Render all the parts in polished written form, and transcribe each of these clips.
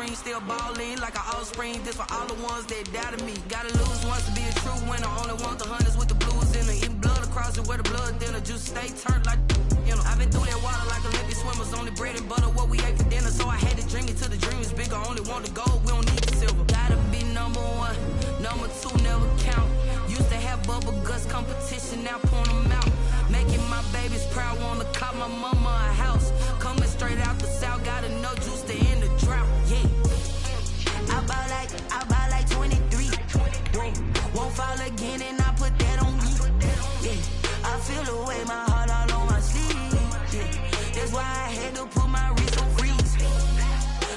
ring, still ballin' like an offspring. This for all the ones that doubted me. Gotta lose once to be a true winner. Only want the hunters with the blues in it. Eating blood across it where the blood dinner. Juice stay turned like, you know. I've been through that water like Olympic swimmers. Only bread and butter, what we ate for dinner. So I had to drink it till the dream is bigger. Only want the gold, we don't need the silver. Gotta be number one, number two never count. Used to have bubble guts competition, now point them out. Making my babies proud, wanna cop my mama a house. Coming straight out the south, got enough juice to end the drought. Yeah, I buy like 23. Won't fall again, and I put that on me. Yeah, I feel the way, my heart all on my sleeve. Yeah, that's why I had to put my wrist on freeze.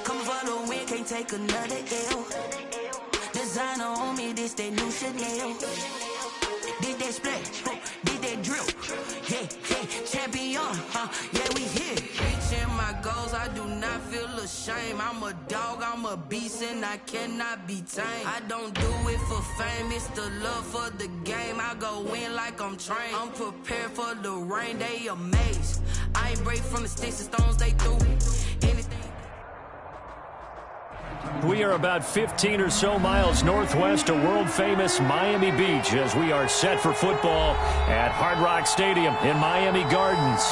Coming for the win, can't take another L. Designer on me, this that new Chanel. Did that splash, did that drip. Yeah, champion, yeah, we here. Reaching my goals, I do not feel ashamed. I'm a dog, I'm a beast, and I cannot be tamed. I don't do it for fame, it's the love for the game. I go in like I'm trained. I'm prepared for the rain, they amazed. I ain't break from the sticks and stones they threw. Anything. We are about 15 or so miles northwest of world-famous Miami Beach as we are set for football at Hard Rock Stadium in Miami Gardens.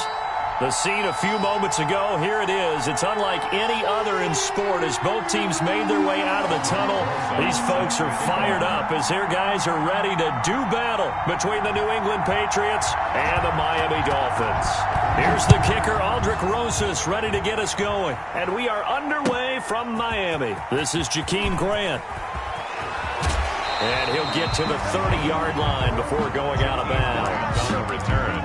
The scene a few moments ago, here it is. It's unlike any other in sport as both teams made their way out of the tunnel. These folks are fired up as their guys are ready to do battle between the New England Patriots and the Miami Dolphins. Here's the kicker, Aldrich Rosas, ready to get us going. And we are underway from Miami. This is Jakeem Grant. And he'll get to the 30-yard line before going out of bounds. On the return,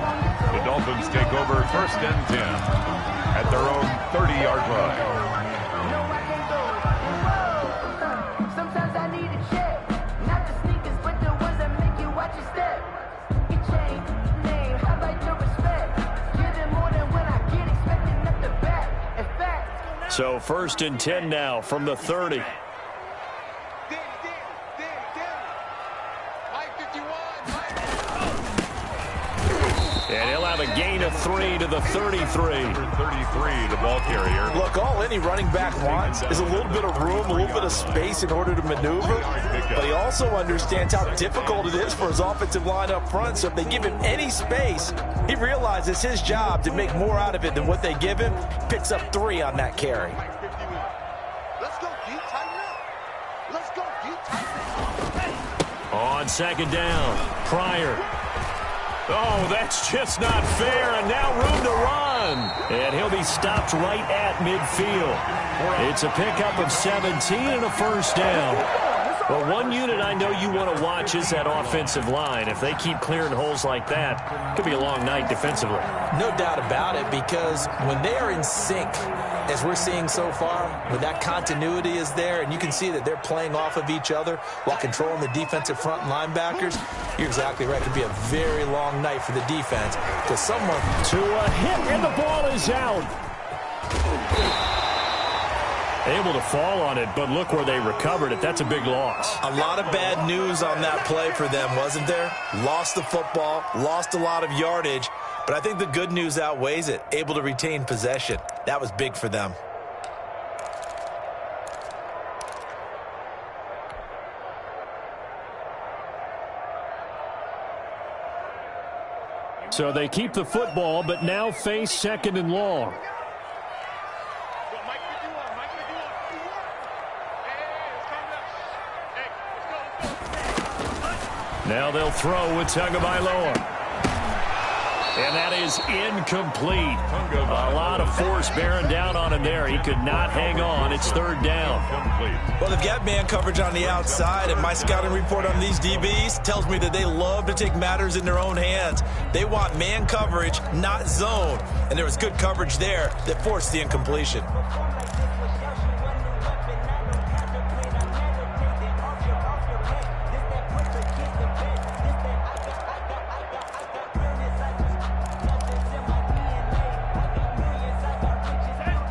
the Dolphins take over 1st and 10 at their own 30-yard line. Sometimes I need a check, not the sneakers, but the ones that make you watch your step. Your chain, name, how about your respect? Give it more than when I get expecting at the back. In fact. So 1st and 10 now from the 30. And he'll have a gain of 3 to the 33. 33, the ball carrier. Look, all any running back wants is a little bit of room, a little bit of space in order to maneuver. But he also understands how difficult it is for his offensive line up front. So if they give him any space, he realizes it's his job to make more out of it than what they give him. Picks up 3 on that carry. Let's go deep, tighten up. Let's go deep, tighten up. On 2nd down, Pryor. Oh, that's just not fair, and now room to run. And he'll be stopped right at midfield. It's a pickup of 17 and a 1st down. Well, one unit I know you want to watch is that offensive line. If they keep clearing holes like that, it could be a long night defensively. No doubt about it, because when they are in sync, as we're seeing so far, when that continuity is there, and you can see that they're playing off of each other while controlling the defensive front linebackers, you're exactly right. It could be a very long night for the defense because someone to a hit, and the ball is out. Able to fall on it, but look where they recovered it. That's a big loss. A lot of bad news on that play for them, wasn't there? Lost the football, lost a lot of yardage, but I think the good news outweighs it. Able to retain possession. That was big for them. So they keep the football, but now face 2nd and long. Now they'll throw with Tagovailoa. And that is incomplete. A lot of force bearing down on him there. He could not hang on. It's 3rd down. Well, they've got man coverage on the outside, and my scouting report on these DBs tells me that they love to take matters in their own hands. They want man coverage, not zone. And there was good coverage there that forced the incompletion.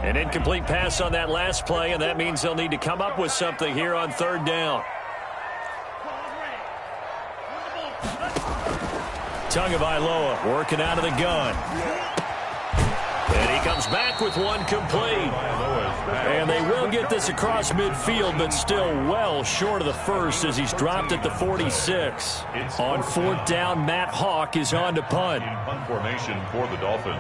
An incomplete pass on that last play, and that means they'll need to come up with something here on 3rd down. Tagovailoa working out of the gun. And he comes back with one complete. And they will get this across midfield, but still well short of the first as he's dropped at the 46. On fourth down, Matt Hawk is on to punt. Punt formation for the Dolphins.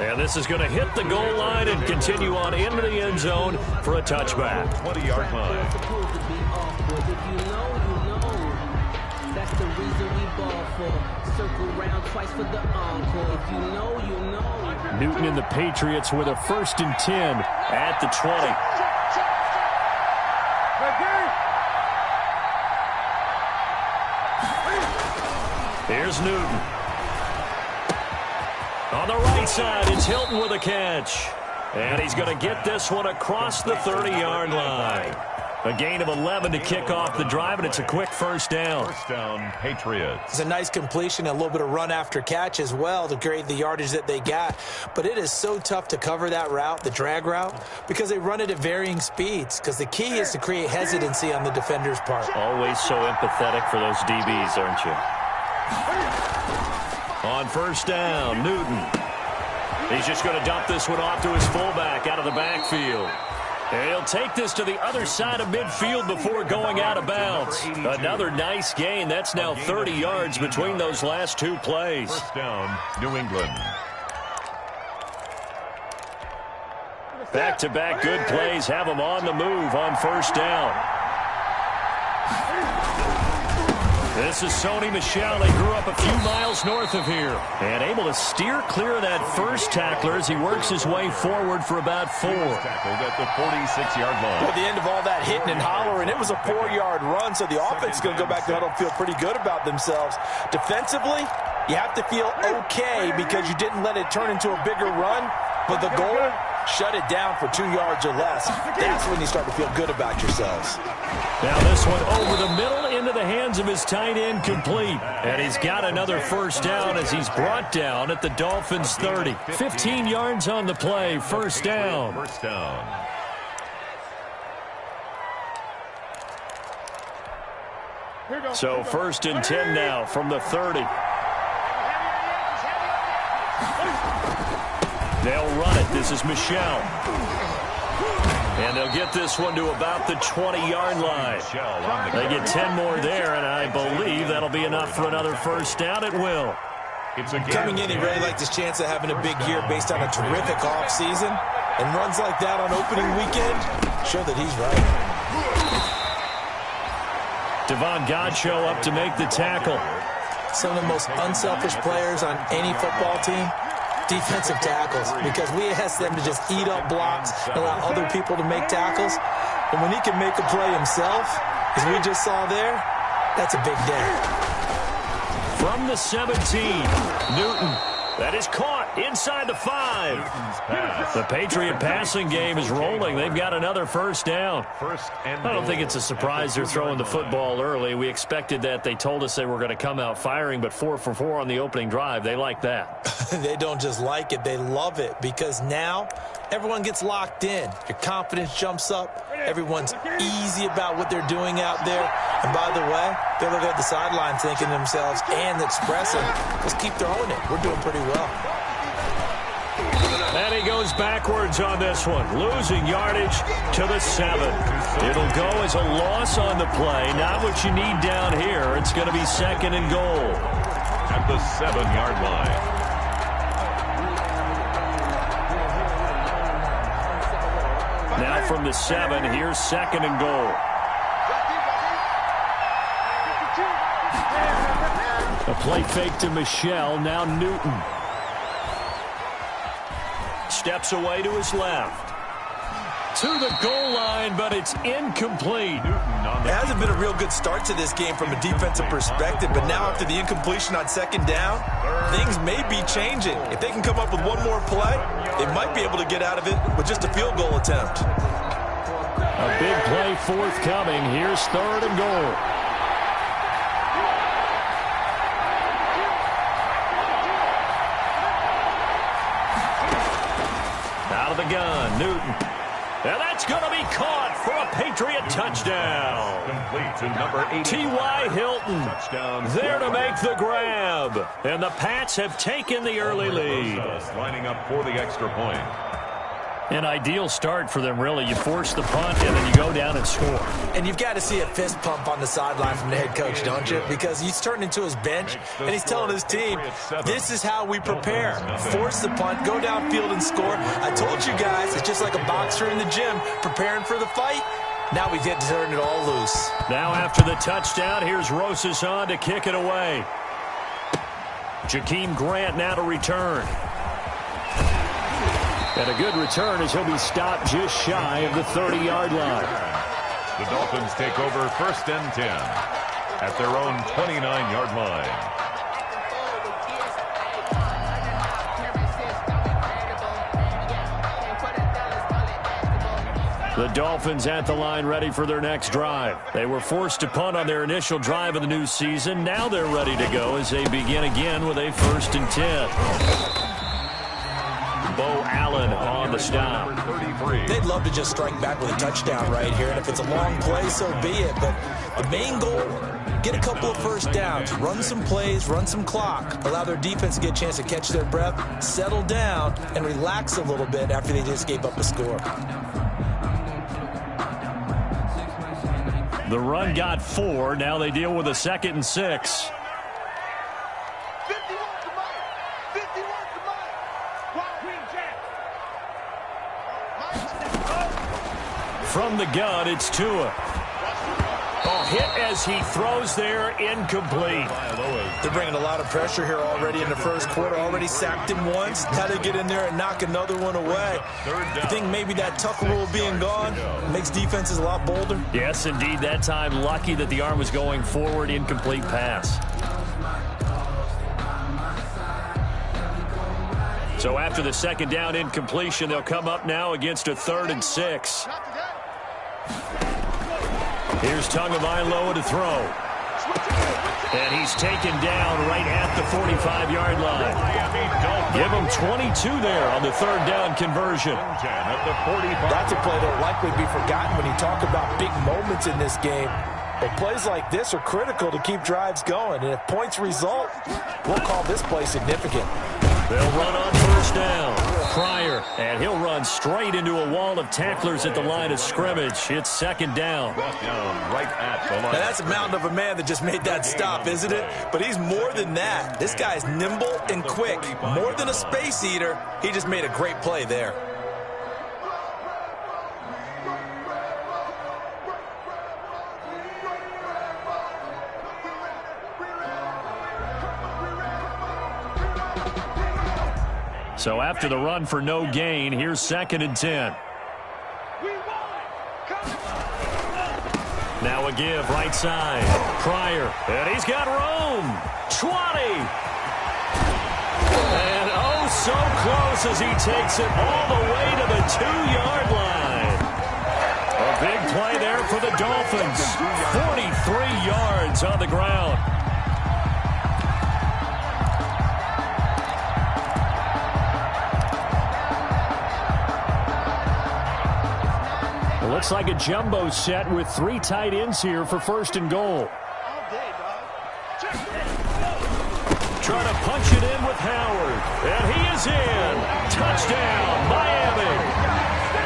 And this is going to hit the goal line and continue on into the end zone for a touchback. 20-yard line. That's the reason we ball for. Circle round twice for the encore. If you know, you know. Newton and the Patriots with a 1st and 10 at the 20. Here's Newton. On the right side, it's Hilton with a catch. And he's going to get this one across the 30-yard line. A gain of 11 to kick off the drive, and it's a quick first down. First down, Patriots. It's a nice completion, a little bit of run after catch as well to create the yardage that they got. But it is so tough to cover that route, the drag route, because they run it at varying speeds. Because the key is to create hesitancy on the defender's part. Always so empathetic for those DBs, aren't you? On first down, Newton. He's just going to dump this one off to his fullback out of the backfield. And he'll take this to the other side of midfield before going out of bounds. Another nice gain. That's now 30 yards between those last two plays. First down, New England. Back-to-back good plays have them on the move on first down. This is Sony Michel. He grew up a few miles north of here and able to steer clear of that first tackler as he works his way forward for about 4. Tackled at the 46-yard line. At the end of all that hitting and hollering, it was a 4-yard run, so the offense is going to go back to huddle and feel pretty good about themselves. Defensively, you have to feel okay because you didn't let it turn into a bigger run, but the goal, shut it down for 2 yards or less. That's when you start to feel good about yourselves. Now this one over the middle into the hands of his tight end, complete. And he's got another first down as he's brought down at the Dolphins' 30. 15 yards on the play, first down. First down. So 1st and 10 now from the 30. They'll run it. This is Michel. And they'll get this one to about the 20-yard line. They get 10 more there, and I believe that'll be enough for another first down. It will. Coming in, he really liked his chance of having a big year based on a terrific offseason. And runs like that on opening weekend, show that he's right. Devon Godchaux up to make the tackle. Some of the most unselfish players on any football team, defensive tackles, because we ask them to just eat up blocks and allow other people to make tackles. And when he can make a play himself, as we just saw there, that's a big day. From the 17, Newton. That is caught inside the 5. The Patriot passing game is rolling. They've got another first down. I don't think it's a surprise they're throwing the football early. We expected that. They told us they were going to come out firing, but 4 for 4 on the opening drive. They like that. They don't just like it. They love it because now everyone gets locked in. Your confidence jumps up. Everyone's easy about what they're doing out there. And by the way, they look at the sideline thinking to themselves and expressing, let's keep throwing it. We're doing pretty well. And he goes backwards on this one, losing yardage to the 7. It'll go as a loss on the play, not what you need down here. It's going to be 2nd and goal. At the 7-yard line. Now from the 7, here's 2nd and goal. A play fake to Michel, now Newton. Steps away to his left. To the goal line, but it's incomplete. It hasn't been a real good start to this game from a defensive perspective, but now after the incompletion on 2nd down, things may be changing. If they can come up with one more play, they might be able to get out of it with just a field goal attempt. A big play forthcoming. Here's 3rd and goal. Out of the gun, Newton. And that's going to be caught for a Patriot touchdown. Complete to number 80. T.Y. Hilton Touchdown. there to make the grab. And the Pats have taken the early lead. Lining up for the extra point. An ideal start for them, really. You force the punt, and then you go down and score. And you've got to see a fist pump on the sideline from the head coach, don't you? Because he's turned into his bench, and he's telling his team, this is how we prepare. Force the punt, go downfield and score. I told you guys, it's just like a boxer in the gym preparing for the fight. Now we get to turn it all loose. Now after the touchdown, here's Rosas on to kick it away. Jakeem Grant now to return. And a good return as he'll be stopped just shy of the 30-yard line. The Dolphins take over 1st and 10 at their own 29-yard line. The Dolphins at the line ready for their next drive. They were forced to punt on their initial drive of the new season. Now they're ready to go as they begin again with a 1st and 10. Bo Allen on the stop. They'd love to just strike back with a touchdown right here, and if it's a long play, so be it. But the main goal, get a couple of first downs, run some plays, run some clock, allow their defense to get a chance to catch their breath, settle down, and relax a little bit after they just gave up a score. The run got 4. Now they deal with a 2nd and 6. From the gun, it's Tua. Hit as he throws there, incomplete. They're bringing a lot of pressure here already in the first quarter. Already sacked him once. Now they get in there and knock another one away. I think maybe that tuck rule being gone makes defenses a lot bolder. Yes, indeed. That time, lucky that the arm was going forward, incomplete pass. So after the 2nd down incompletion, they'll come up now against a 3rd and 6. Here's Tagovailoa to throw. And he's taken down right at the 45-yard line. Give him 22 there on the 3rd down conversion. That's a play that will likely be forgotten when you talk about big moments in this game. But plays like this are critical to keep drives going. And if points result, we'll call this play significant. They'll run on 1st down. Pryor, and he'll run straight into a wall of tacklers at the line of scrimmage. It's 2nd down. Right at the line. Now that's a mountain of a man that just made that stop, isn't it? But he's more than that. This guy's nimble and quick. More than a space eater, he just made a great play there. So after the run for no gain, here's 2nd and 10. Now a give, right side. Pryor, and he's got room. 20. And oh, so close as he takes it all the way to the 2-yard line. A big play there for the Dolphins. 43 yards on the ground. Looks like a jumbo set with 3 tight ends here for 1st and goal. Trying to punch it in with Howard. And he is in. Touchdown, Miami.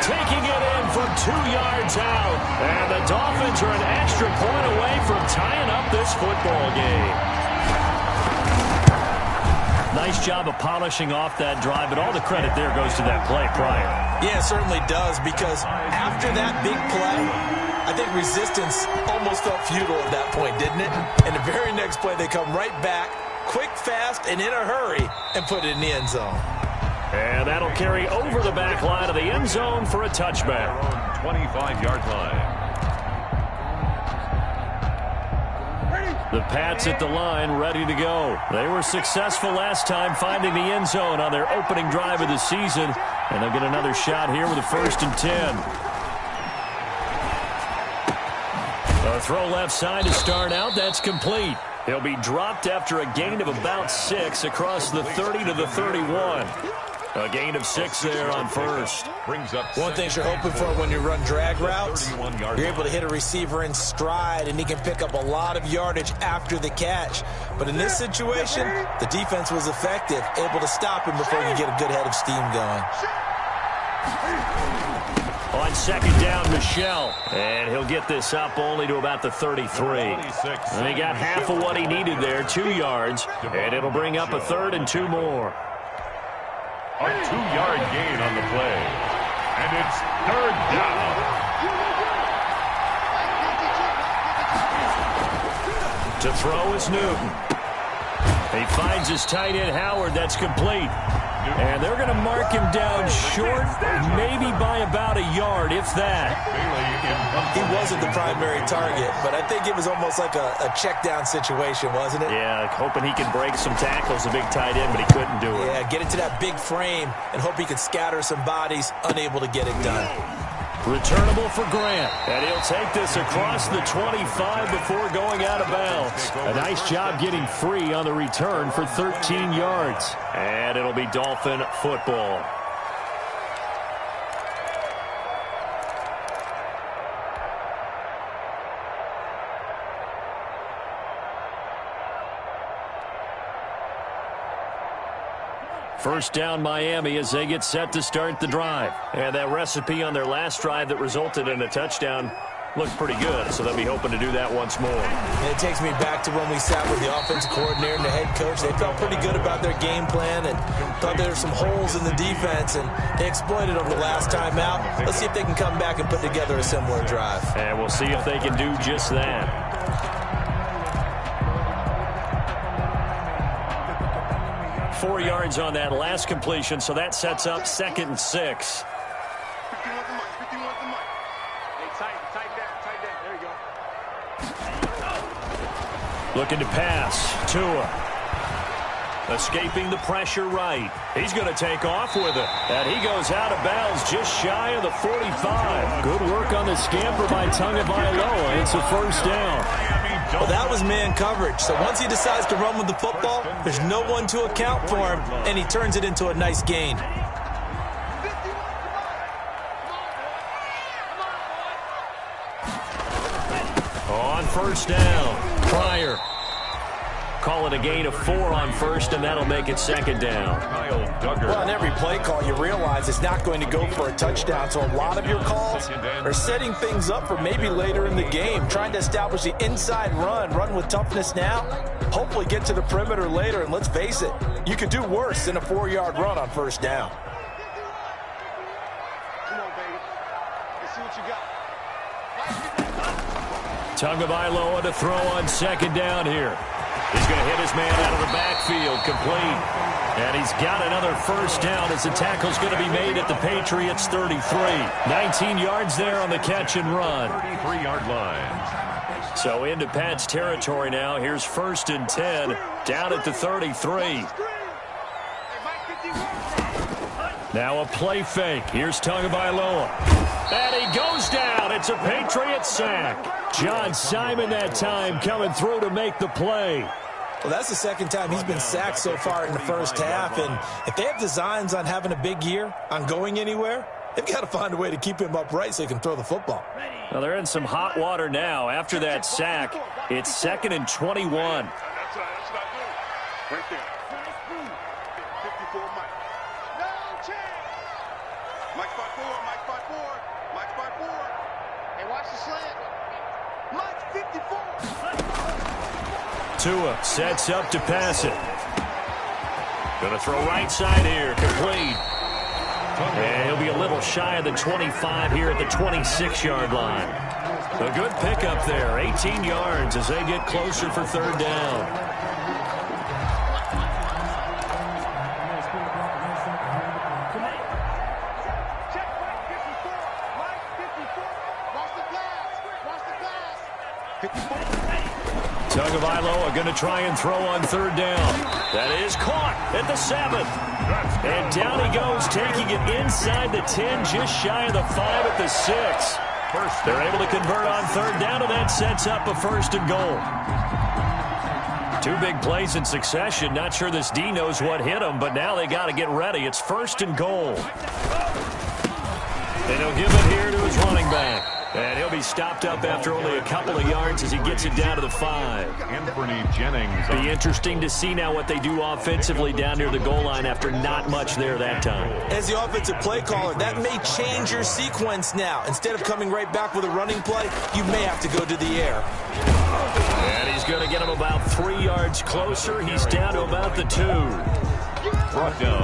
Taking it in from 2 yards out. And the Dolphins are an extra point away from tying up this football game. Nice job of polishing off that drive, but all the credit there goes to that play, Pryor. Yeah, it certainly does, because after that big play, I think resistance almost felt futile at that point, didn't it? And the very next play, they come right back, quick, fast, and in a hurry, and put it in the end zone. And that'll carry over the back line of the end zone for a touchback. 25-yard line. The Pats at the line, ready to go. They were successful last time finding the end zone on their opening drive of the season, and they'll get another shot here with a 1st and 10. A throw left side to start out. That's complete. He'll be dropped after a gain of about 6 across the 30 to the 31. A gain of 6 there on first. Brings up one thing you're hoping for when you run drag routes, you're able to hit a receiver in stride, and he can pick up a lot of yardage after the catch. But in this situation, the defense was effective, able to stop him before he could get a good head of steam going. On second down, Michelle. And he'll get this up only to about the 33. And he got half of what he needed there, 2 yards. And it'll bring up a 3rd and 2 more. A 2-yard gain on the play. And it's 3rd down. To throw is Newton. He finds his tight end, Howard. That's complete. And they're going to mark him down short, maybe by about a yard, if that. He wasn't the primary target, but I think it was almost like a check down situation, wasn't it? Yeah, hoping he can break some tackles, a big tight end, but he couldn't do it. Yeah, get into that big frame and hope he can scatter some bodies, unable to get it done. Returnable for Grant, and he'll take this across the 25 before going out of bounds. A nice job getting free on the return for 13 yards. And it'll be Dolphin football. First down, Miami, as they get set to start the drive. And that recipe on their last drive that resulted in a touchdown looked pretty good, so they'll be hoping to do that once more. And it takes me back to when we sat with the offensive coordinator and the head coach. They felt pretty good about their game plan and thought there were some holes in the defense, and they exploited them the last time out. Let's see if they can come back and put together a similar drive. And we'll see if they can do just that. 4 yards on that last completion, so that sets up 2nd and 6. Looking to pass. Tua. Escaping the pressure right. He's going to take off with it. And he goes out of bounds just shy of the 45. Good work on the scamper by Tagovailoa. It's a first down. Well, that was man coverage. So once he decides to run with the football, there's no one to account for him, and he turns it into a nice gain. On first down, Pryor. Call it a gain of 4 on first, and that'll make it 2nd down. Well, on every play call, you realize it's not going to go for a touchdown, so a lot of your calls are setting things up for maybe later in the game, trying to establish the inside run with toughness now, hopefully get to the perimeter later, and let's face it, you could do worse than a 4-yard run on first down. Come on, baby. Let's see what you got. Tagovailoa to throw on 2nd down here. He's going to hit his man out of the backfield, complete. And he's got another first down as the tackle's going to be made at the Patriots' 33. 19 yards there on the catch and run. 33-yard line. So into Pat's territory now. Here's 1st and 10, down at the 33. Now a play fake. Here's Tagovailoa. And he goes down. It's a Patriots sack. John Simon that time coming through to make the play. Well, that's the second time he's been sacked so far in the first half. And if they have designs on having a big year, on going anywhere, they've got to find a way to keep him upright so he can throw the football. Well, they're in some hot water now. After that sack, it's 2nd and 21. That's what I do. Right there. 54, Mike. No chance. Mike 5-4, Mike 5-4, Mike 5-4. Hey, watch the slant. Mike 54. Tua sets up to pass it. Going to throw right side here, complete. And he'll be a little shy of the 25 here at the 26-yard line. A good pickup there, 18 yards as they get closer for 3rd down. Tagovailoa going to try and throw on 3rd down. That is caught at the 7. And down he goes, taking it inside the 10, just shy of the 5 at the 6. They're able to convert on 3rd down, and that sets up a 1st and goal. Two big plays in succession. Not sure this D knows what hit him, but now they got to get ready. It's 1st and goal. And he'll give it here to his running back. And he'll be stopped up after only a couple of yards as he gets it down to the 5. Anthony Jennings. Be interesting to see now what they do offensively down near the goal line after not much there that time. As the offensive play caller, that may change your sequence now. Instead of coming right back with a running play, you may have to go to the air. And he's going to get him about 3 yards closer. He's down to about the 2.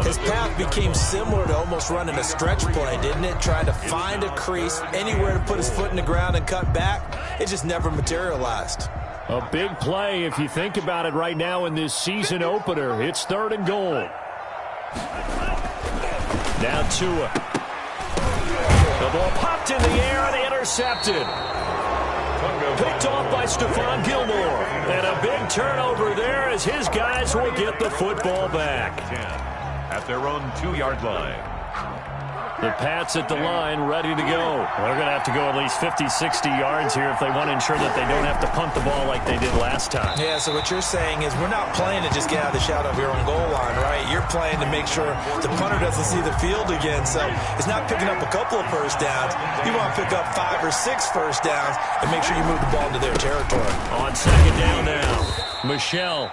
His path became similar to almost running a stretch play, didn't it? Trying to find a crease, anywhere to put his foot in the ground and cut back. It just never materialized. A big play if you think about it right now in this season opener. It's 3rd and goal. Now Tua. The ball popped in the air and intercepted. Picked off by Stephon Gilmore. And a big turnover there as his guys will get the football back. 10 at their own 2-yard line. The Pats at the line ready to go. They're going to have to go at least 50, 60 yards here if they want to ensure that they don't have to punt the ball like they did last time. Yeah, so what you're saying is we're not playing to just get out of the shadow of your own goal line, right? You're playing to make sure the punter doesn't see the field again. So it's not picking up a couple of first downs. You want to pick up 5 or 6 first downs and make sure you move the ball into their territory. On 2nd down now, Michelle.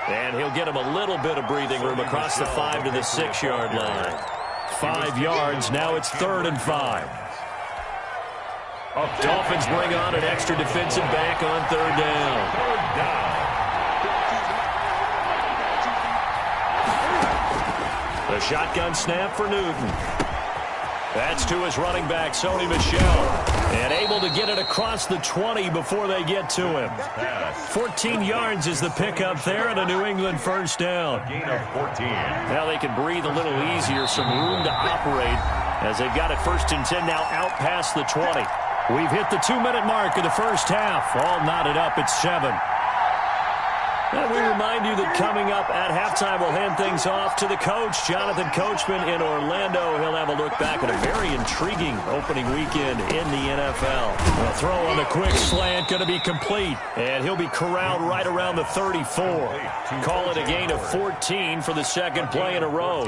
And he'll get him a little bit of breathing room across the 5 to the 6-yard line. 5 yards. Now it's 3rd and 5. Dolphins bring on an extra defensive back on 3rd down. The shotgun snap for Newton. That's to his running back, Sony Michel. And able to get it across the 20 before they get to him. 14 yards is the pickup there and a New England 1st down. Gain of 14. Now they can breathe a little easier, some room to operate as they've got it 1st and 10 now out past the 20. We've hit the 2-minute mark of the first half. All knotted up at 7. And we remind you that coming up at halftime, we'll hand things off to the coach, Jonathan Coachman in Orlando. He'll have a look back at a very intriguing opening weekend in the NFL. The throw on the quick slant going to be complete, and he'll be corralled right around the 34. Call it a gain of 14 for the 2nd play in a row.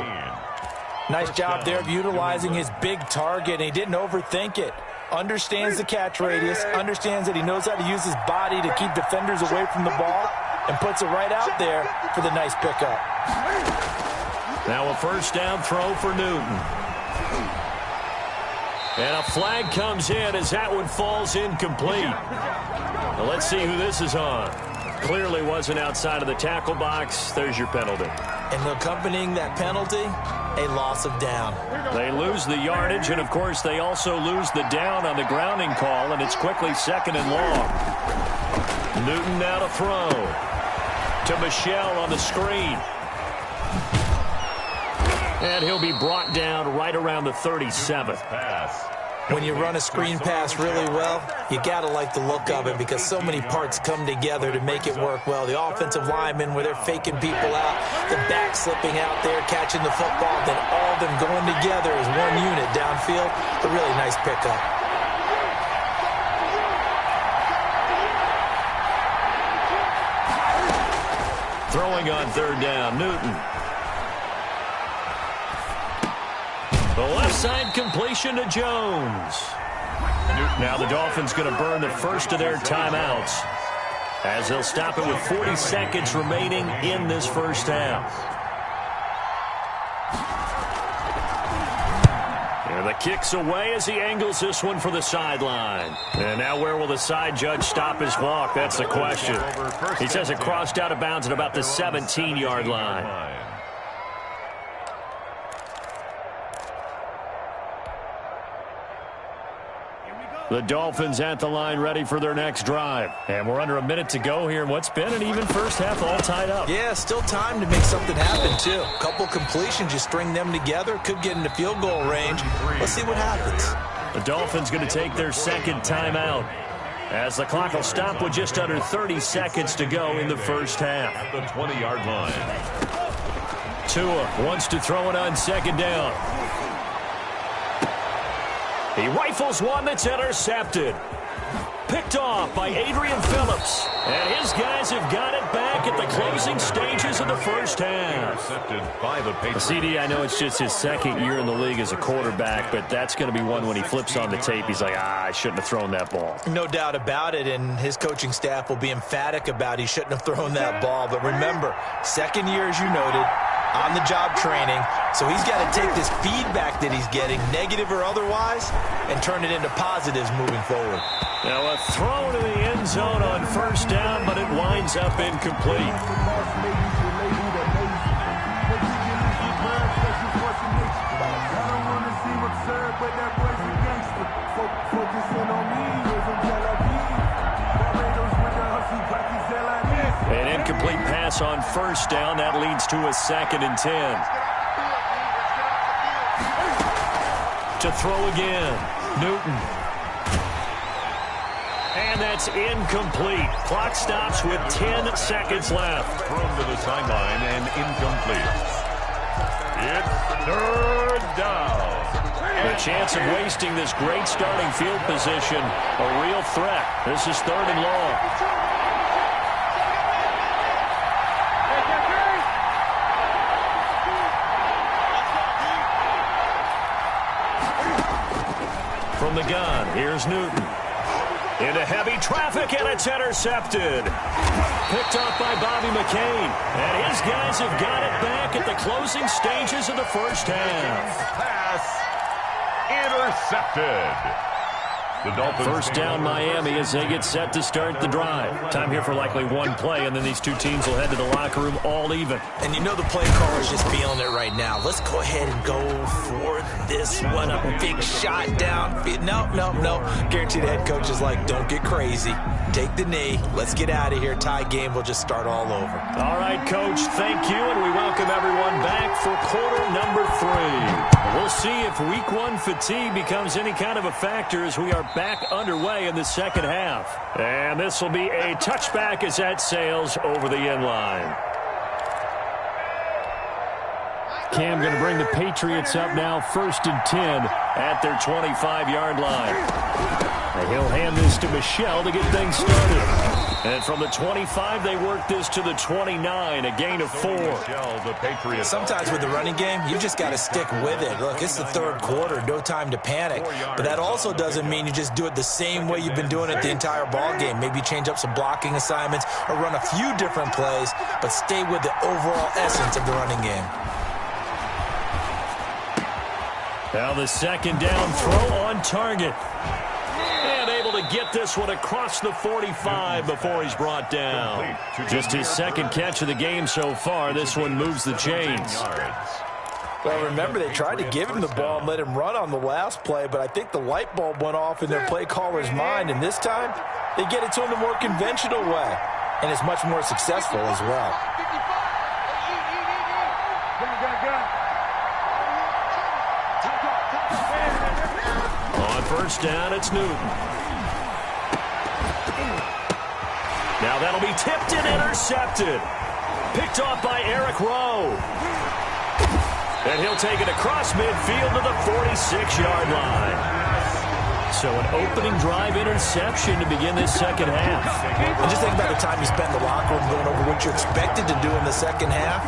Nice job there of utilizing his big target, and he didn't overthink it. Understands the catch radius, understands that he knows how to use his body to keep defenders away from the ball, and puts it right out there for the nice pickup. Now a 1st down throw for Newton. And a flag comes in as that one falls incomplete. Now let's see who this is on. Clearly wasn't outside of the tackle box. There's your penalty. And accompanying that penalty, a loss of down. They lose the yardage, and of course they also lose the down on the grounding call, and it's quickly 2nd and long. Newton now to throw. To Michel on the screen. And he'll be brought down right around the 37. When you run a screen pass really well, you got to like the look of it because so many parts come together to make it work well. The offensive linemen, where they're faking people out, the back slipping out there, catching the football, then all of them going together as one unit downfield. A really nice pickup. Throwing on 3rd down, Newton. The left side completion to Jones. Now the Dolphins going to burn the first of their timeouts as they'll stop it with 40 seconds remaining in this first half. And the kick's away as he angles this one for the sideline. And now where will the side judge stop his walk? That's the question. He says it crossed out of bounds at about the 17-yard line. The Dolphins at the line ready for their next drive. And we're under a minute to go here in what's been an even first half, all tied up. Yeah, still time to make something happen, too. A couple completions, you string them together, could get into field goal range. Let's see what happens. The Dolphins going to take their 2nd timeout as the clock will stop with just under 30 seconds to go in the first half. At the 20-yard line. Tua wants to throw it on 2nd down. He rifles one that's intercepted. picked off by Adrian Phillips. And his guys have got it back at the closing stages of the first half. Intercepted by the Patriots. CD, I know it's just his second year in the league as a quarterback, but that's going to be one when he flips on the tape, he's like, I shouldn't have thrown that ball. No doubt about it, and his coaching staff will be emphatic about he shouldn't have thrown that ball. But remember, second year, as you noted, on-the-job training, so he's got to take this feedback that he's getting, negative or otherwise, and turn it into positives moving forward. Now a throw to the end zone on first down, but it winds up incomplete. An incomplete pass on first down. That leads to a 2nd and 10. To throw again. Newton. And that's incomplete. Clock stops with 10 seconds left. Thrown to the sideline and incomplete. It's 3rd down. The chance of wasting this great starting field position, a real threat. This is 3rd and long. From the gun, here's Newton. Into heavy traffic, and it's intercepted. Picked off by Bobby McCain. And his guys have got it back at the closing stages of the first half. Pass intercepted. The Dolphins first down Miami as they get set to start the drive. Time here for likely one play, and then these two teams will head to the locker room all even. And you know the play caller's just feeling it right now. Let's go ahead and go for this one. A big shot down. No. Guarantee the head coach is like, don't get crazy. Take the knee. Let's get out of here. Tie game will just start all over. All right, Coach, thank you, and we welcome everyone back for quarter number 3. We'll see if week 1 fatigue becomes any kind of a factor as we are back underway in the second half. And this will be a touchback as that sails over the end line. Cam going to bring the Patriots up now, 1st and 10 at their 25-yard line. And he'll hand this to Michelle to get things started. And from the 25, they work this to the 29, a gain of 4. Sometimes with the running game, you just got to stick with it. Look, it's the 3rd quarter, no time to panic. But that also doesn't mean you just do it the same way you've been doing it the entire ball game. Maybe change up some blocking assignments or run a few different plays, but stay with the overall essence of the running game. Now the 2nd down throw on target. And able to get this one across the 45 before he's brought down. Just his 2nd catch of the game so far. This one moves the chains. Well, remember, they tried to give him the ball and let him run on the last play, but I think the light bulb went off in their play caller's mind, and this time they get it to him the more conventional way, and it's much more successful as well. On first down, it's Newton. Now that'll be tipped and intercepted. Picked off by Eric Rowe. And he'll take it across midfield to the 46-yard line. So an opening drive interception to begin this second half. And just think about the time you spent in the locker room going over what you expected to do in the second half.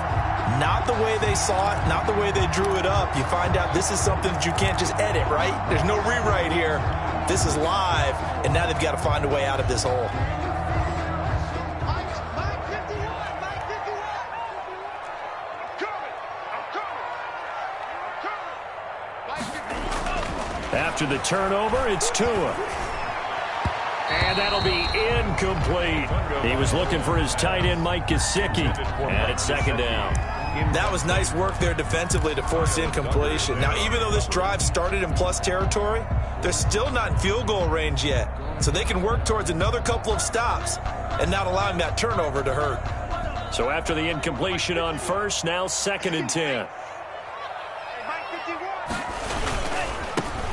Not the way they saw it, not the way they drew it up. You find out this is something that you can't just edit, right? There's no rewrite here. This is live, and now they've got to find a way out of this hole. After the turnover, it's Tua. And that'll be incomplete. He was looking for his tight end, Mike Gesicki. And it's 2nd down. That was nice work there defensively to force incompletion. Now, even though this drive started in plus territory, they're still not in field goal range yet. So they can work towards another couple of stops and not allowing that turnover to hurt. So after the incompletion on first, now 2nd and 10.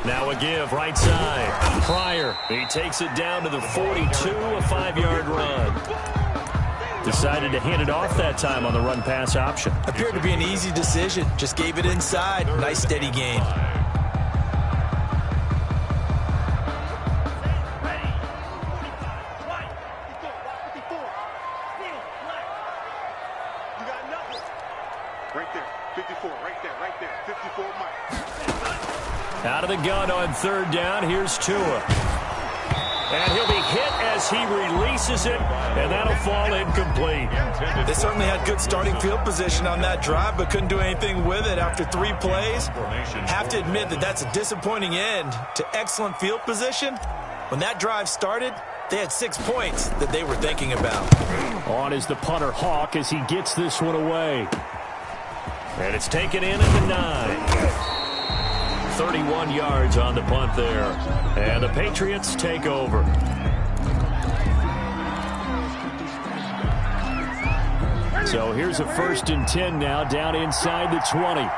Now a give, right side. Pryor, he takes it down to the 42, a 5-yard run. Decided to hand it off that time on the run-pass option. Appeared to be an easy decision. Just gave it inside. Nice, steady gain. Right there. 54. Right there. Right there. 54, Mike. Out of the gun on third down. Here's Tua. And he'll be hit as he releases it, and that'll fall incomplete. They certainly had good starting field position on that drive, but couldn't do anything with it after 3 plays. Have to admit that that's a disappointing end to excellent field position. When that drive started, they had 6 points that they were thinking about. On is the punter Hawk as he gets this one away. And it's taken in at the 9. 31 yards on the punt there. And the Patriots take over. So here's a 1st and 10 now down inside the 20.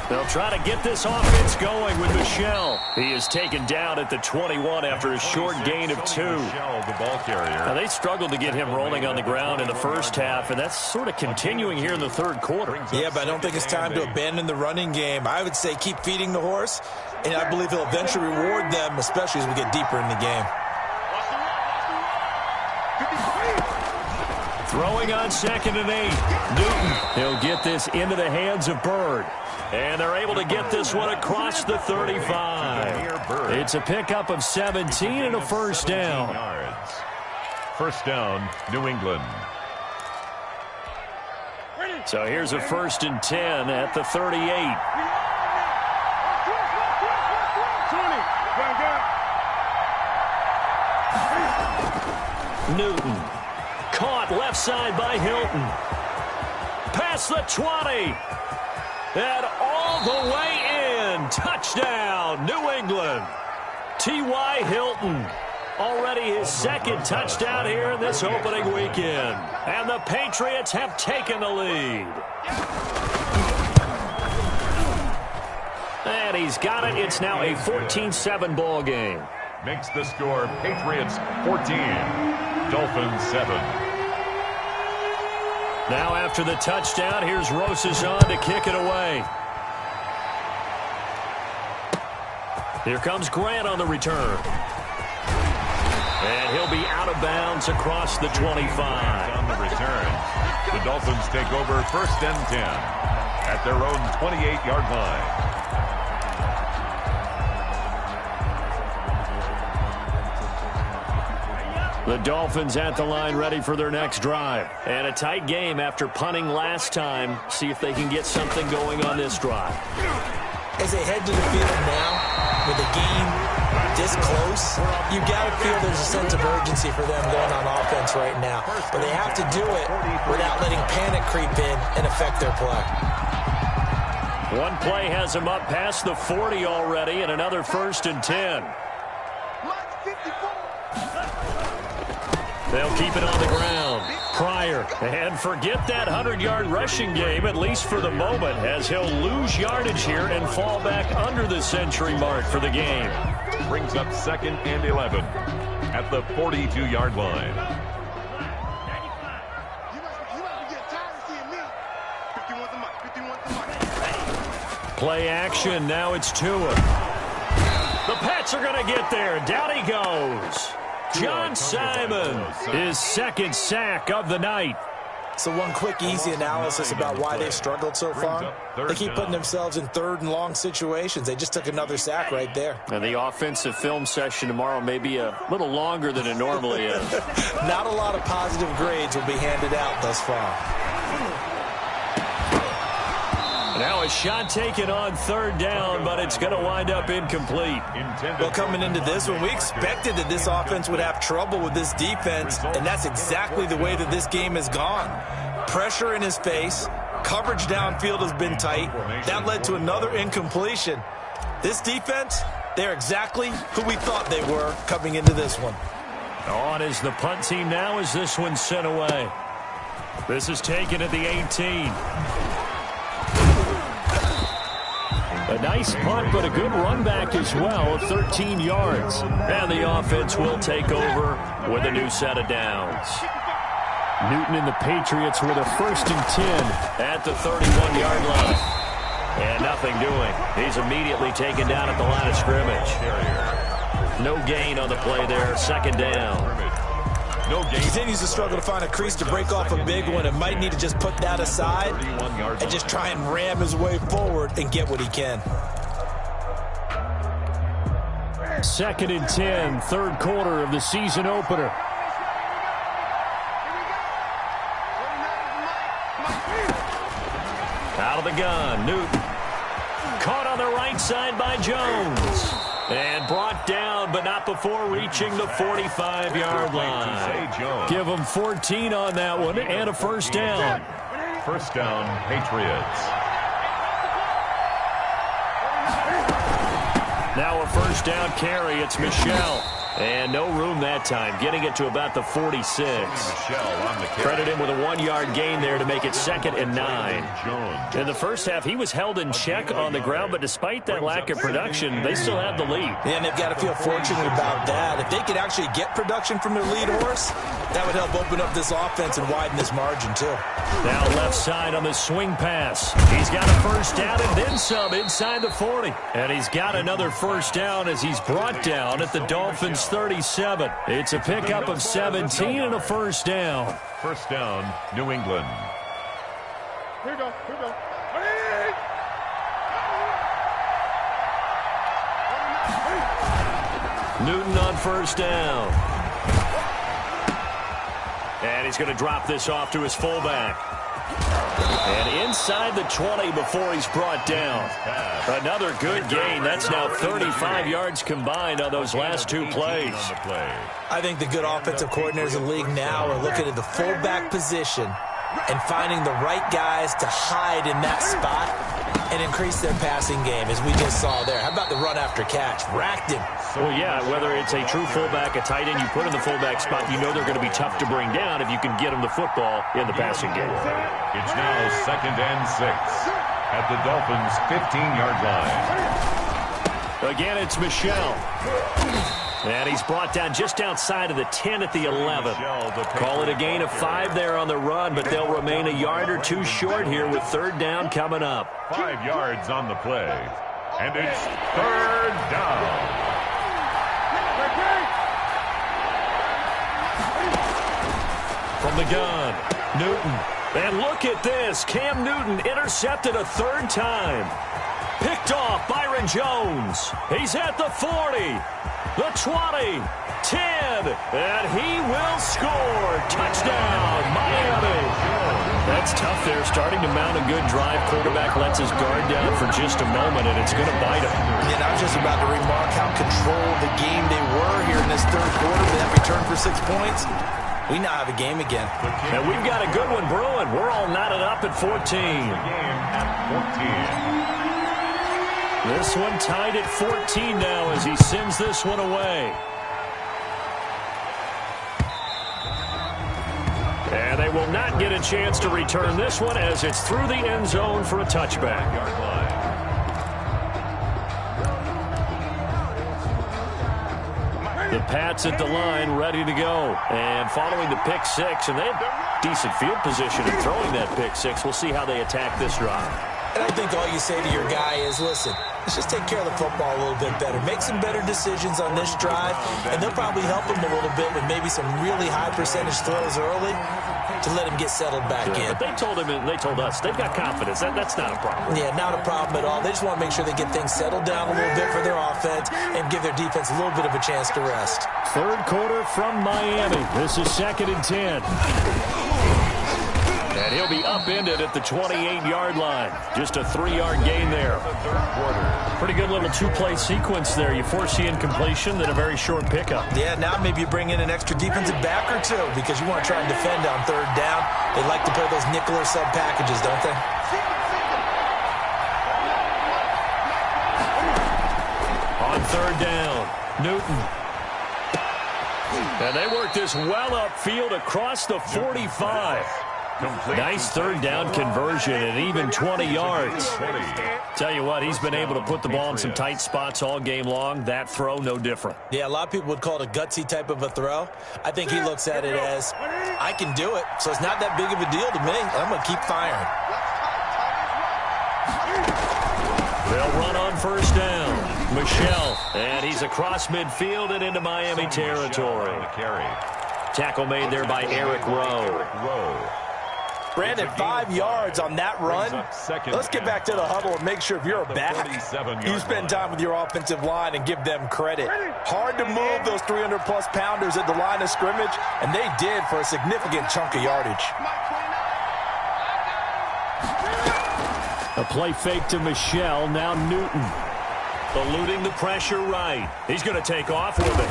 They'll try to get this offense going with Michel. He is taken down at the 21 after a short gain of 2. Now, they struggled to get him rolling on the ground in the first half, and that's sort of continuing here in the third quarter. Yeah, but I don't think it's time to abandon the running game. I would say keep feeding the horse, and I believe he'll eventually reward them, especially as we get deeper in the game. Throwing on 2nd and 8. Newton, he'll get this into the hands of Bird. And they're able to get this one across the 35. It's a pickup of 17 and a 1st down. 1st down, New England. So here's a 1st and 10 at the 38. Newton. Caught left side by Hilton. Past the 20. And all the way in. Touchdown, New England. T.Y. Hilton. Already his 2nd touchdown here in this opening weekend. And the Patriots have taken the lead. And he's got it. It's now a 14-7 ball game. Makes the score Patriots 14, Dolphins 7. Now after the touchdown, here's Rosazon to kick it away. Here comes Grant on the return. And he'll be out of bounds across the 25. On the return, the Dolphins take over 1st and 10 at their own 28-yard line. The Dolphins at the line ready for their next drive. And a tight game after punting last time. See if they can get something going on this drive. As they head to the field now, with the game this close, you got to feel there's a sense of urgency for them going on offense right now. But they have to do it without letting panic creep in and affect their play. One play has them up past the 40 already, and another 1st and 10. They'll keep it on the ground. Pryor. And forget that 100-yard rushing game, at least for the moment, as he'll lose yardage here and fall back under the century mark for the game. Brings up 2nd and 11 at the 42-yard line. Play action. Now it's Tua. The Pats are going to get there. Down he goes. John Simon, his 2nd sack of the night. So one quick, easy analysis about why they've struggled so far. They keep putting themselves in 3rd and long situations. They just took another sack right there. And the offensive film session tomorrow may be a little longer than it normally is. Not a lot of positive grades will be handed out thus far. Now a shot taken on 3rd down, but it's going to wind up incomplete. Well, coming into this one, we expected that this offense would have trouble with this defense, and that's exactly the way that this game has gone. Pressure in his face, coverage downfield has been tight. That led to another incompletion. This defense, they're exactly who we thought they were coming into this one. On is the punt team now as this one's sent away. This is taken at the 18. A nice punt, but a good run back as well of 13 yards. And the offense will take over with a new set of downs. Newton and the Patriots with a 1st and 10 at the 31-yard line. And nothing doing. He's immediately taken down at the line of scrimmage. No gain on the play there. 2nd down. No gain. Continues to struggle to find a crease to break off a big one, and might need to just put that aside and just try and ram his way forward and get what he can. 2nd and 10, third quarter of the season opener. Out of the gun, Newton. Caught on the right side by Jones. And brought down, but not before reaching the 45-yard line. Give him 14 on that one and a first down. First down, Patriots. Now a first down carry. It's Michel. And no room that time, getting it to about the 46. Credit him with a 1-yard gain there to make it 2nd and 9. In the first half, he was held in check on the ground, but despite that lack of production, they still have the lead. Yeah, and they've got to feel fortunate about that. If they could actually get production from their lead horse, that would help open up this offense and widen this margin, too. Now left side on the swing pass. He's got a first down and then some inside the 40. And he's got another first down as he's brought down at the Dolphins' 37. It's a pickup of 17 and a first down. First down, New England. Here we go. Here we go. Newton on first down. And he's going to drop this off to his fullback. And inside the 20 before he's brought down. Another good gain. That's now 35 yards combined on those last two plays. I think the good offensive coordinators in the league now are looking at the fullback position and finding the right guys to hide in that spot and increase their passing game, as we just saw there. How about the run after catch? Racked him. Well, yeah, whether it's a true fullback, a tight end you put in the fullback spot, you know they're going to be tough to bring down if you can get them the football in the passing game. It's now 2nd and 6 at the Dolphins' 15-yard line. Again, it's Michel. And he's brought down just outside of the 10 at the 11. Call it a gain of 5 there on the run, but they'll remain a yard or two short here with third down coming up. 5 yards on the play. And it's third down. From the gun, Newton. And look at this. Cam Newton intercepted a third time. Picked off Byron Jones. He's at the 40, the 20, 10, and he will score. Touchdown, Miami. That's tough there, starting to mount a good drive. Quarterback lets his guard down for just a moment, and it's going to bite him. And I was just about to remark how controlled the game they were here in this third quarter with that return for 6 points. We now have a game again. And we've got a good one brewing. We're all knotted up at 14. This one tied at 14 now as he sends this one away. And they will not get a chance to return this one as it's through the end zone for a touchback. The Pats at the line, ready to go. And following the pick six, and they have decent field position in throwing that pick six. We'll see how they attack this drive. And I think all you say to your guy is, listen, let's just take care of the football a little bit better. Make some better decisions on this drive, and they'll probably help him a little bit with maybe some really high percentage throws early to let him get settled back in. But they told him, and they told us, they've got confidence. That's not a problem. Yeah, not a problem at all. They just want to make sure they get things settled down a little bit for their offense and give their defense a little bit of a chance to rest. Third quarter from Miami. This is 2nd and 10. And he'll be upended at the 28-yard line. Just a 3-yard gain there. Pretty good little two-play sequence there. You force the incompletion, then a very short pickup. Yeah, now maybe you bring in an extra defensive back or two because you want to try and defend on third down. They like to play those nickel or sub packages, don't they? On third down, Newton. And they work this well upfield across the 45. Nice third down conversion and even 20 yards. Tell you what, he's been able to put the ball in some tight spots all game long. That throw, no different. Yeah, a lot of people would call it a gutsy type of a throw. I think he looks at it as, I can do it, so it's not that big of a deal to me. I'm going to keep firing. They'll run on first down. Michel, and he's across midfield and into Miami territory. Tackle made there by Eric Rowe. Brandon, 5 yards on that run. Let's get back to the huddle and make sure if you're a back, you spend time with your offensive line and give them credit. Hard to move those 300-plus pounders at the line of scrimmage, and they did for a significant chunk of yardage. A play fake to Michelle, now Newton. Eluding the pressure right. He's going to take off with it.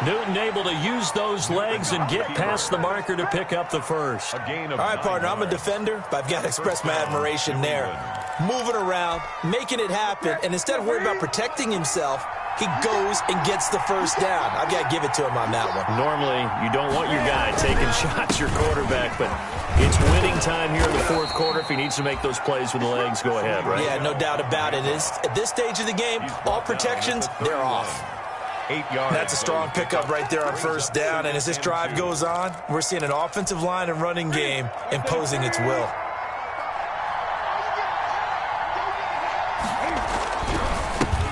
Newton able to use those legs and get past the marker to pick up the first. All right, partner, I'm a defender, but I've got to express my admiration there. Moving around, making it happen, and instead of worrying about protecting himself, he goes and gets the first down. I've got to give it to him on that one. Normally, you don't want your guy taking shots, your quarterback, but it's winning time here in the fourth quarter. If he needs to make those plays with the legs, go ahead, right? Yeah, no doubt about it. At this stage of the game, all protections, they're off. 8 yards. That's a strong pickup right there on first down, and as this drive goes on, we're seeing an offensive line and running game imposing its will.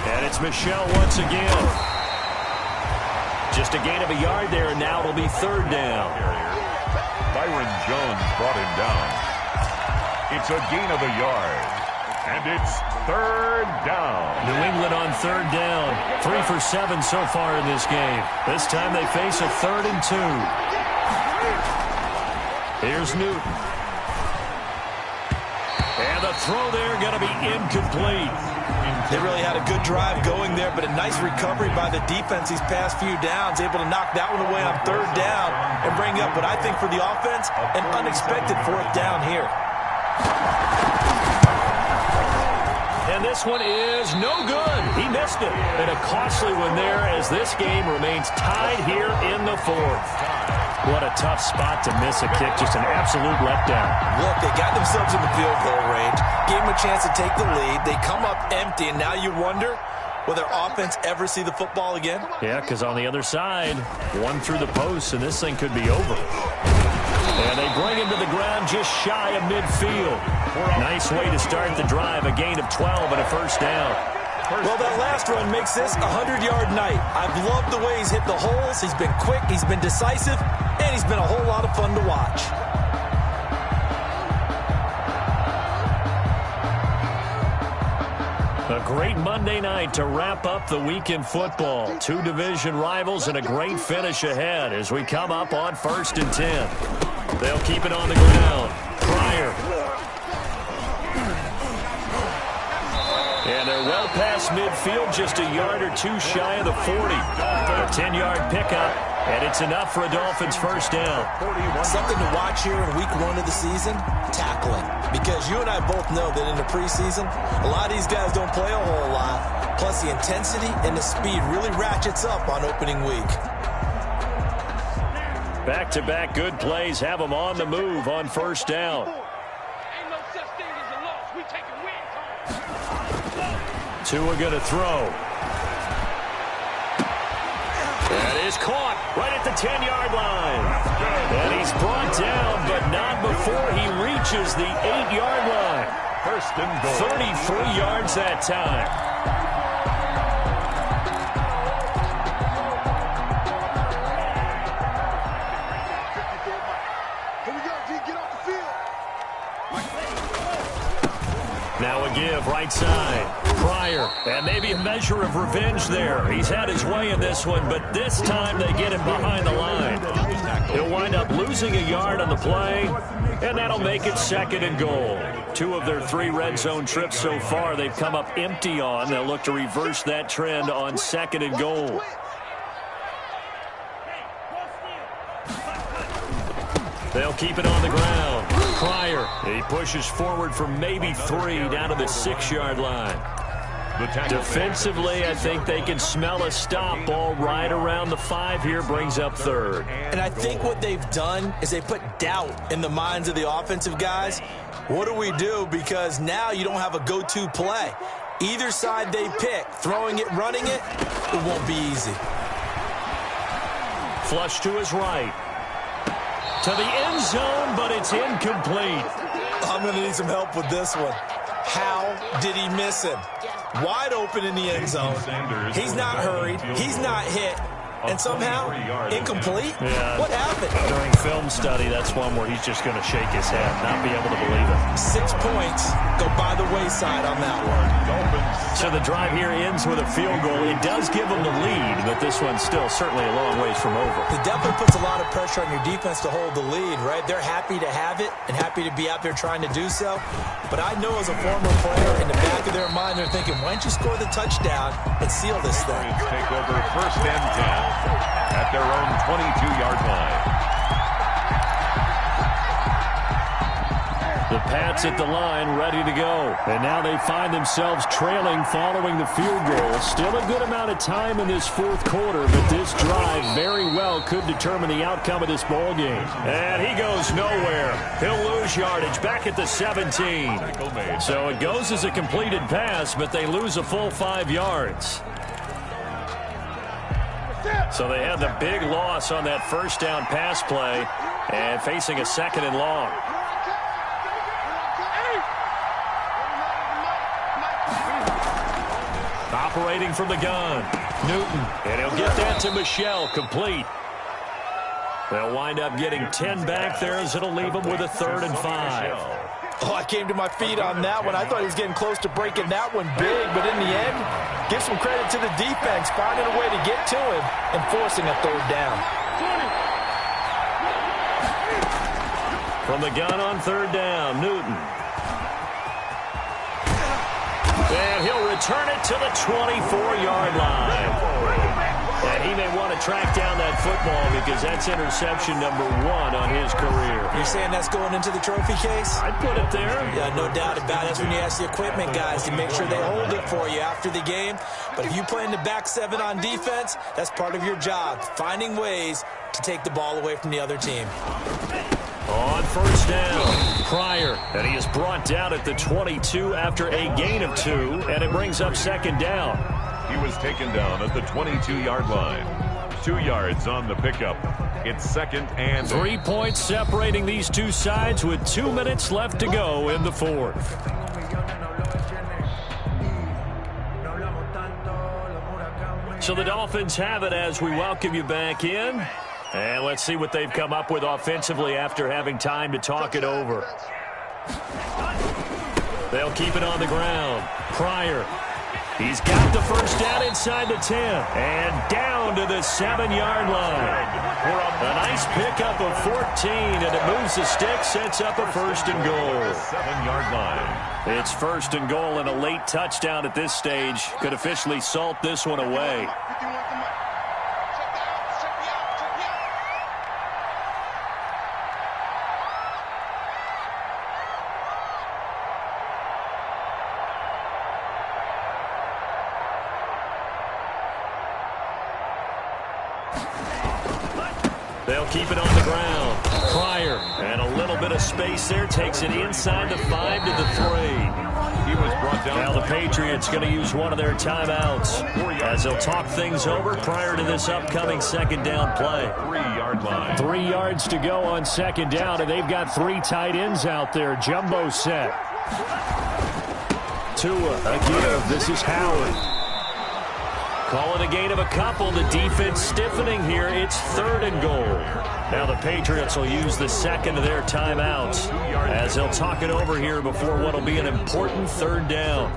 And it's Michelle once again. Just a gain of a yard there, and now it'll be third down. Byron Jones brought him down. It's a gain of a yard. And it's third down. New England on third down. 3 for 7 so far in this game. This time they face a 3rd and 2. Here's Newton. And the throw there going to be incomplete. They really had a good drive going there, but a nice recovery by the defense these past few downs, able to knock that one away on third down and bring up what I think for the offense, an unexpected 4th down here. And this one is no good. He missed it. And a costly one there as this game remains tied here in the 4th. What a tough spot to miss a kick. Just an absolute letdown. Look, they got themselves in the field goal range, gave them a chance to take the lead. They come up empty, and now you wonder, will their offense ever see the football again? Yeah, because on the other side, one through the post, and this thing could be over. And they bring him to the ground just shy of midfield. Nice way to start the drive, a gain of 12 and a first down. Well, that last run makes this a 100-yard night. I've loved the way he's hit the holes. He's been quick, he's been decisive, and he's been a whole lot of fun to watch. A great Monday night to wrap up the week in football. 2 division rivals and a great finish ahead as we come up on 1st and 10. They'll keep it on the ground. Pryor. And they're well past midfield, just a yard or 2 shy of the 40. A 10-yard pickup, and it's enough for a Dolphins first down. Something to watch here in week 1 of the season, tackling. Because you and I both know that in the preseason, a lot of these guys don't play a whole lot. Plus, the intensity and the speed really ratchets up on opening week. Back-to-back good plays have them on the move on first down. Tua going to throw. That is caught right at the 10-yard line. And he's brought down, but not before he reaches the 8-yard line. First and goal. 33 yards that time. Now a give right side. Pryor, and maybe a measure of revenge there. He's had his way in this one, but this time they get him behind the line. He'll wind up losing a yard on the play, and that'll make it 2nd and goal. 2 of their 3 red zone trips so far they've come up empty on. They'll look to reverse that trend on 2nd and goal. They'll keep it on the ground. Pryor, he pushes forward for maybe 3 down to the 6-yard line. Defensively, I think they can smell a stop. Ball right around the 5 here, brings up 3rd. And I think what they've done is they put doubt in the minds of the offensive guys. What do we do? Because now you don't have a go-to play. Either side they pick, throwing it, running it, it won't be easy. Flush to his right. To the end zone, but it's incomplete. I'm going to need some help with this one. How did he miss him? Wide open in the end zone. He's not hurried. He's not hit. and somehow incomplete? Yeah. What happened? During film study, that's one where he's just going to shake his head, not be able to believe it. 6 points go by the wayside on that one. So the drive here ends with a field goal. It does give them the lead, but this one's still certainly a long ways from over. It definitely puts a lot of pressure on your defense to hold the lead, right? They're happy to have it and happy to be out there trying to do so. But I know as a former player, in the back of their mind, they're thinking, why don't you score the touchdown and seal this thing? Take over 1st and 10 at their own 22-yard line. The Pats at the line, ready to go. And now they find themselves trailing following the field goal. Still a good amount of time in this 4th quarter, but this drive very well could determine the outcome of this ball game. And he goes nowhere. He'll lose yardage back at the 17. So it goes as a completed pass, but they lose a full 5 yards. So they had the big loss on that 1st down pass play and facing a 2nd and long. Operating from the gun, Newton, and he'll get that to Michelle, complete. They'll wind up getting 10 back there as it'll leave them with a 3rd and 5. Oh, I came to my feet on that one. I thought he was getting close to breaking that one big, but in the end, give some credit to the defense, finding a way to get to him and forcing a 3rd down. From the gun on 3rd down, Newton. And he'll return it to the 24-yard line. And he may want to track down that football because that's interception number 1 on his career. You're saying that's going into the trophy case? I'd put it there. Yeah, no doubt about it. That's when you ask the equipment guys to make sure they hold it for you after the game. But if you play in the back 7 on defense, that's part of your job, finding ways to take the ball away from the other team. On 1st down, Pryor, and he is brought down at the 22 after a gain of 2, and it brings up 2nd down. He was taken down at the 22-yard line. 2 yards on the pickup. It's 2nd and 3 points separating these two sides with 2 minutes left to go in the 4th. So the Dolphins have it as we welcome you back in. And let's see what they've come up with offensively after having time to talk it over. They'll keep it on the ground. Pryor. He's got the 1st down inside the 10. And down to the 7-yard line. A nice pickup of 14, and it moves the stick, sets up a 1st and goal. 7-yard line. It's 1st and goal and a late touchdown at this stage. Could officially salt this one away. They'll keep it on the ground. Pryor, and a little bit of space there, takes it inside the 5 to the 3. He was brought down. Now the Patriots going to use one of their timeouts as they'll talk things over prior to this upcoming 2nd down play. 3-yard line. 3 yards to go on 2nd down, and they've got 3 tight ends out there. Jumbo set. Tua again. This is Howard. Calling a gain of a couple. The defense stiffening here. It's 3rd and goal. Now the Patriots will use the 2nd of their timeouts as they'll talk it over here before what will be an important 3rd down.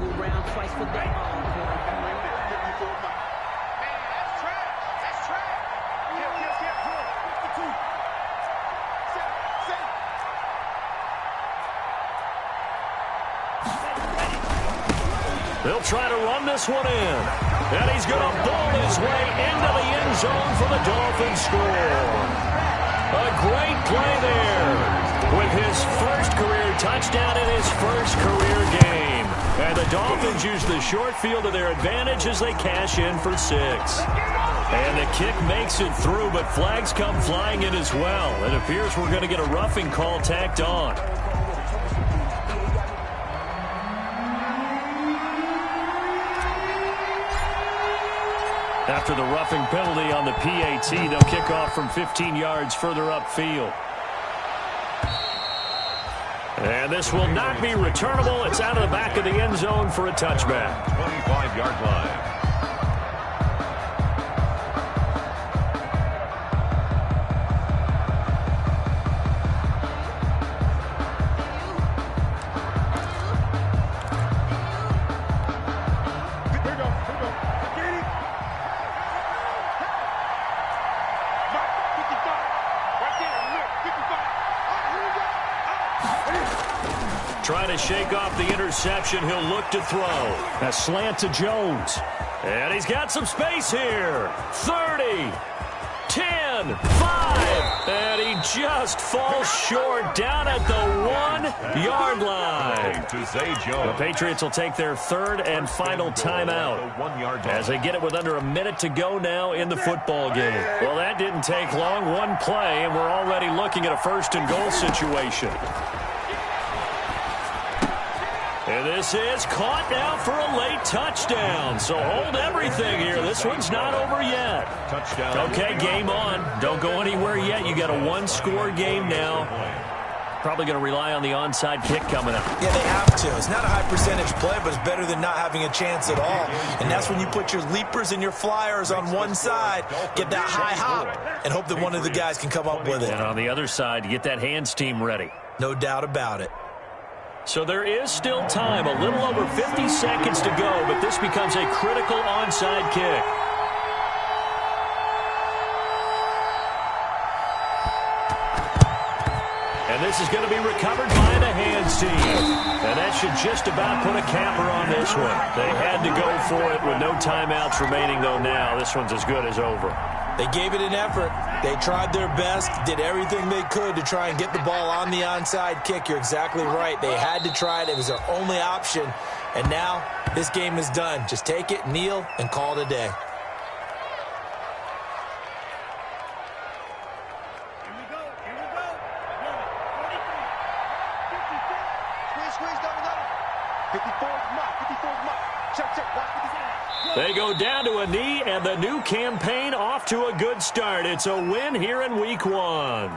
They'll try to run this one in. And he's going to ball his way into the end zone for the Dolphins score. A great play there with his 1st career touchdown in his 1st career game. And the Dolphins use the short field to their advantage as they cash in for 6. And the kick makes it through, but flags come flying in as well. It appears we're going to get a roughing call tacked on. After the roughing penalty on the PAT, they'll kick off from 15 yards further upfield. And this will not be returnable. It's out of the back of the end zone for a touchback. 25-yard line. trying to shake off the interception. He'll look to throw. A slant to Jones. And he's got some space here. 30, 10, 5. And he just falls short down at the 1-yard line. The Patriots will take their third and final timeout as they get it with under a minute to go now in the football game. Well, that didn't take long. One play, and we're already looking at a first-and-goal situation. And this is caught now for a late touchdown. So hold everything here. This one's not over yet. Touchdown. Okay, game on. Don't go anywhere yet. You got a one-score game now. Probably going to rely on the onside kick coming up. Yeah, they have to. It's not a high-percentage play, but it's better than not having a chance at all. And that's when you put your leapers and your flyers on one side, get that high hop, and hope that one of the guys can come up with it. And on the other side, you get that hands team ready. No doubt about it. So there is still time, a little over 50 seconds to go, but this becomes a critical onside kick. And this is going to be recovered by the hands team. And that should just about put a capper on this one. They had to go for it with no timeouts remaining, though now this one's as good as over. They gave it an effort. They tried their best, did everything they could to try and get the ball on the onside kick. You're exactly right. They had to try it. It was their only option. And now this game is done. Just take it, kneel, and call it a day. Here we go. 43. Squeeze, double. 54's mark. Check. Watch the design. They go down to a knee, and the new campaign off to a good start. It's a win here in Week 1.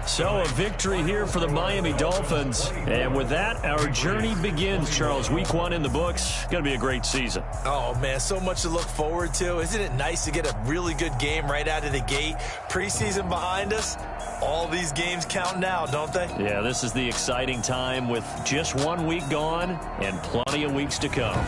So a victory here for the Miami Dolphins. And with that, our journey begins, Charles. Week 1 in the books. Going to be a great season. Oh, man, so much to look forward to. Isn't it nice to get a really good game right out of the gate? Preseason behind us. All these games count now, don't they? Yeah, this is the exciting time with just 1 week gone and plenty of weeks to come.